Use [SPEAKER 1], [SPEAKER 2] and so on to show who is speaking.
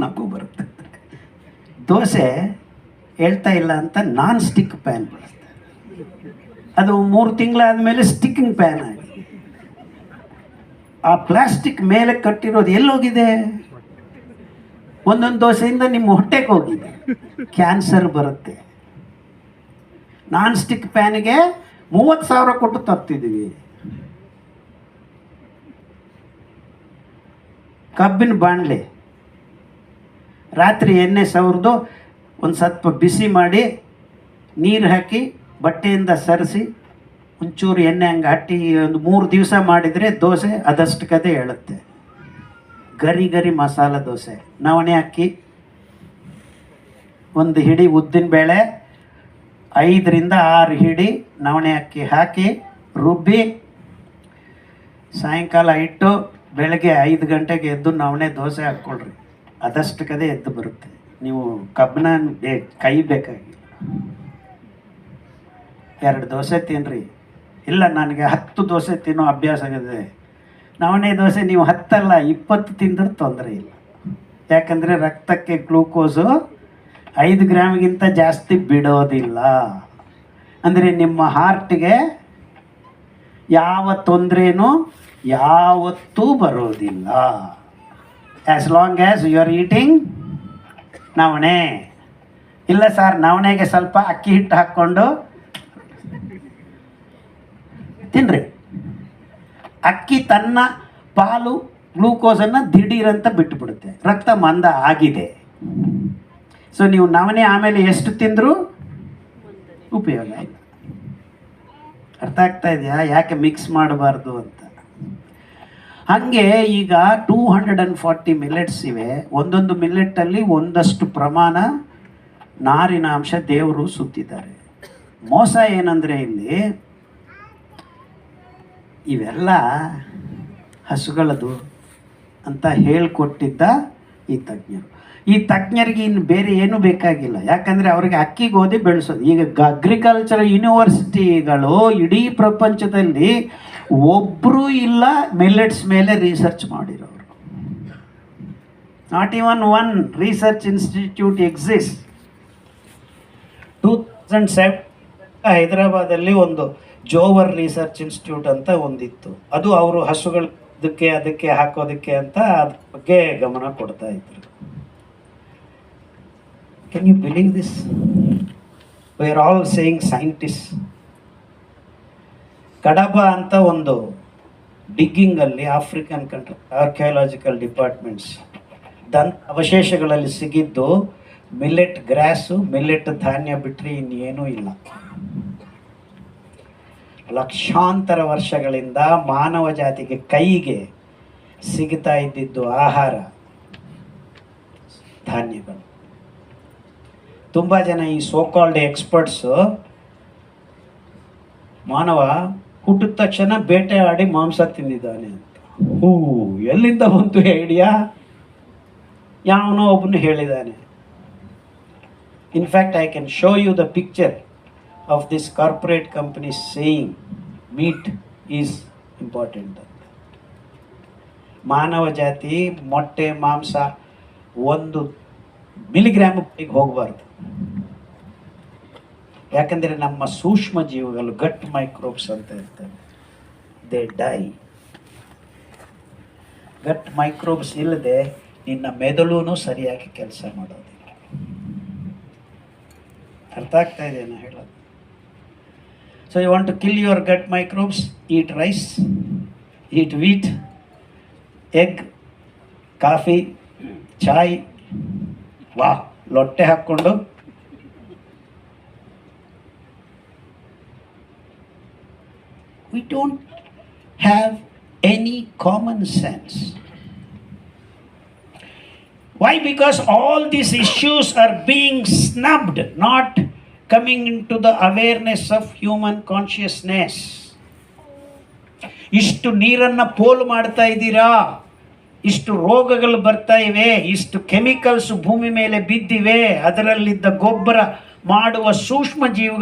[SPEAKER 1] ನಗು ಬರುತ್ತೆ. ದೋಸೆ ಹೇಳ್ತಾ ಇಲ್ಲ ಅಂತ ನಾನ್ ಸ್ಟಿಕ್ ಪ್ಯಾನ್ ಬಳಸ್ತಾರೆ. ಅದು 3 ತಿಂಗಳಾದಮೇಲೆ ಸ್ಟಿಕ್ಕಿಂಗ್ ಪ್ಯಾನ್ ಆಗಿದೆ. ಆ ಪ್ಲಾಸ್ಟಿಕ್ ಮೇಲೆ ಕಟ್ಟಿರೋದು ಎಲ್ಲೋಗಿದೆ? ಒಂದೊಂದು ದೋಸೆಯಿಂದ ನಿಮ್ಮ ಹೊಟ್ಟೆಗೆ ಹೋಗಿದೆ. ಕ್ಯಾನ್ಸರ್ ಬರುತ್ತೆ. ನಾನ್ ಸ್ಟಿಕ್ ಪ್ಯಾನ್ಗೆ 30,000 ಕೊಟ್ಟು ತರ್ತಿದ್ದೀವಿ. ಕಬ್ಬಿನ ಬಾಣಲೆ ರಾತ್ರಿ ಎಣ್ಣೆ ಸವರ್ದು ಒಂದು ಸ್ವಲ್ಪ ಬಿಸಿ ಮಾಡಿ ನೀರು ಹಾಕಿ ಬಟ್ಟೆಯಿಂದ ಸರಿಸಿ ಒಂಚೂರು ಎಣ್ಣೆ ಹಂಗೆ ಹಟ್ಟಿ ಒಂದು 3 ದಿವಸ ಮಾಡಿದರೆ ದೋಸೆ ಅದಷ್ಟು ಕತೆ ಹೇಳುತ್ತೆ. ಗರಿ ಗರಿ ಮಸಾಲ ದೋಸೆ. ನವಣೆ ಅಕ್ಕಿ, ಒಂದು ಹಿಡಿ ಉದ್ದಿನ ಬೇಳೆ, 5ರಿಂದ 6 ಹಿಡಿ ನವಣೆ ಅಕ್ಕಿ ಹಾಕಿ ರುಬ್ಬಿ ಸಾಯಂಕಾಲ ಇಟ್ಟು ಬೆಳಗ್ಗೆ 5 ಗಂಟೆಗೆ ಎದ್ದು ನವಣೆ ದೋಸೆ ಹಾಕ್ಕೊಳ್ರಿ. ಅದಷ್ಟು ಕದೆ ಎದ್ದು ಬರುತ್ತೆ. ನೀವು ಕಬ್ಬನ ಕೈ ಬೇಕಾಗಿಲ್ಲ. 2 ದೋಸೆ ತಿನ್ನಿರಿ. ಇಲ್ಲ ನನಗೆ 10 ದೋಸೆ ತಿನ್ನೋ ಅಭ್ಯಾಸ ಆಗಿದೆ. ನವಣೆ ದೋಸೆ ನೀವು 10 ಅಲ್ಲ 20 ತಿಂದರೂ ತೊಂದರೆ ಇಲ್ಲ. ಯಾಕಂದರೆ ರಕ್ತಕ್ಕೆ ಗ್ಲೂಕೋಸು 5 ಗ್ರಾಮ್ಗಿಂತ ಜಾಸ್ತಿ ಬಿಡೋದಿಲ್ಲ. ಅಂದರೆ ನಿಮ್ಮ ಹಾರ್ಟ್ಗೆ ಯಾವ ತೊಂದರೆನೂ ಯಾವತ್ತೂ ಬರೋದಿಲ್ಲ. As long as you are eating ನವಣೆ. ಇಲ್ಲ ಸರ್, ನವಣೆಗೆ ಸ್ವಲ್ಪ ಅಕ್ಕಿ ಹಿಟ್ಟು ಹಾಕ್ಕೊಂಡು ತಿನ್ನಿರಿ. ಅಕ್ಕಿ ತನ್ನ ಪಾಲು ಗ್ಲೂಕೋಸನ್ನು ದಿಢೀರಂತ ಬಿಟ್ಟುಬಿಡುತ್ತೆ. ರಕ್ತ ಮಂದ ಆಗಿದೆ. ಸೊ ನೀವು ನವಣೆ ಆಮೇಲೆ ಎಷ್ಟು ತಿಂದರೂ ಉಪಯೋಗ ಇಲ್ಲ. ಅರ್ಥ ಆಗ್ತಾ ಇದೆಯಾ ಯಾಕೆ ಮಿಕ್ಸ್ ಮಾಡಬಾರ್ದು ಅಂತ? ಹಾಗೆ ಈಗ 240 ಮಿಲ್ಲೆಟ್ಸ್ ಇವೆ. ಒಂದೊಂದು ಮಿಲ್ಲೆಟ್ಟಲ್ಲಿ ಒಂದಷ್ಟು ಪ್ರಮಾಣ ನಾರಿನ ಅಂಶ ದೇವರು ಸುತ್ತಿದ್ದಾರೆ. ಮೋಸ ಏನಂದರೆ ಇಲ್ಲಿ ಇವೆಲ್ಲ ಹಸುಗಳದು ಅಂತ ಹೇಳಿಕೊಟ್ಟಿದ್ದ ಈ ತಜ್ಞರು. ಈ ತಜ್ಞರಿಗೆ ಇನ್ನು ಬೇರೆ ಏನೂ ಬೇಕಾಗಿಲ್ಲ. ಯಾಕಂದರೆ ಅವ್ರಿಗೆ ಅಕ್ಕಿ ಗೋಧಿ ಬೆಳೆಸೋದು. ಈಗ ಅಗ್ರಿಕಲ್ಚರ್ ಯೂನಿವರ್ಸಿಟಿಗಳು ಇಡೀ ಪ್ರಪಂಚದಲ್ಲಿ ಒಬ್ಬರೂ ಇಲ್ಲ ಮಿಲ್ಲೆಟ್ಸ್ ಮೇಲೆ ರಿಸರ್ಚ್ ಮಾಡಿರೋರು. Not even one research institute exist. 2007 ಹೈದರಾಬಾದಲ್ಲಿ ಒಂದು ಜೋವರ್ ರಿಸರ್ಚ್ ಇನ್ಸ್ಟಿಟ್ಯೂಟ್ ಅಂತ ಒಂದಿತ್ತು. ಅದು ಅವರು ಹಸುಗಳು ಅದಕ್ಕೆ ಹಾಕೋದಕ್ಕೆ ಅಂತ ಅದ್ರ ಬಗ್ಗೆ ಗಮನ ಕೊಡ್ತಾ ಇದ್ರು. Can you believe this? We are all saying scientists. Kadaba ಅಂತ ಒಂದು ಡಿಗ್ಗಿಂಗಲ್ಲಿ ಆಫ್ರಿಕನ್ ಕಂಟ್ರಿ ಆರ್ಕಿಯಾಲಜಿಕಲ್ ಡಿಪಾರ್ಟ್ಮೆಂಟ್ಸ್ ಅವಶೇಷಗಳಲ್ಲಿ ಸಿಗಿದ್ದು ಮಿಲ್ಲೆಟ್ ಗ್ರಾಸು, ಮಿಲ್ಲೆಟ್ ಧಾನ್ಯ ಬಿಟ್ಟರೆ ಇನ್ನೇನೂ ಇಲ್ಲ. ಲಕ್ಷಾಂತರ ವರ್ಷಗಳಿಂದ ಮಾನವ ಜಾತಿಗೆ ಕೈಗೆ ಸಿಗ್ತಾ ಇದ್ದಿದ್ದು ಆಹಾರ ಧಾನ್ಯಗಳು. ತುಂಬ ಜನ ಈ ಸೋಕಾಲ್ಡ್ ಎಕ್ಸ್ಪರ್ಟ್ಸು ಮಾನವ ಹುಟ್ಟಿದ ತಕ್ಷಣ ಬೇಟೆ ಆಡಿ ಮಾಂಸ ತಿಂದಿದ್ದಾನೆ ಅಂತ. ಎಲ್ಲಿಂದ ಬಂತು ಐಡಿಯಾ? ಯಾವನೋ ಒಬ್ಬನು ಹೇಳಿದ್ದಾನೆ. In fact I can show you the picture of this corporate company saying meat is important ಅಂತ. ಮಾನವ ಜಾತಿ ಮೊಟ್ಟೆ ಮಾಂಸ 1 ಮಿಲಿಗ್ರಾಮ್ ಹೋಗಬಾರ್ದು. ಯಾಕಂದರೆ ನಮ್ಮ ಸೂಕ್ಷ್ಮ ಜೀವಗಳು ಗಟ್ ಮೈಕ್ರೋಬ್ಸ್ ಅಂತ ಇರ್ತವೆ. They dye. ಗಟ್ ಮೈಕ್ರೋಬ್ಸ್ ಇಲ್ಲದೆ ನಿನ್ನ ಮೆದುಳು ಸರಿಯಾಗಿ ಕೆಲಸ ಮಾಡೋದಿಲ್ಲ. ಅರ್ಥ ಆಗ್ತಾ ಇದೆಯಾ ಹೇಳೋದು? So you want to kill your gut microbes, eat rice, eat wheat, egg, coffee, chai. ಲೊಟ್ಟೆ ಹಾಕ್ಕೊಂಡು we don't have any common sense. Why? Because all these issues are being snubbed, not coming into the awareness of human consciousness. ಇಷ್ಟು ನೀರನ್ನು ಪೋಲು ಮಾಡ್ತಾ ಇದ್ದೀರಾ, ಇಷ್ಟು ರೋಗಗಳು ಬರ್ತಾ ಇವೆ, ಇಷ್ಟು ಕೆಮಿಕಲ್ಸ್ ಭೂಮಿ ಮೇಲೆ ಬಿದ್ದಿವೆ, ಅದರಲ್ಲಿದ್ದ ಗೊಬ್ಬರ ಮಾಡುವ ಸೂಕ್ಷ್ಮ ಜೀವಿಗಳು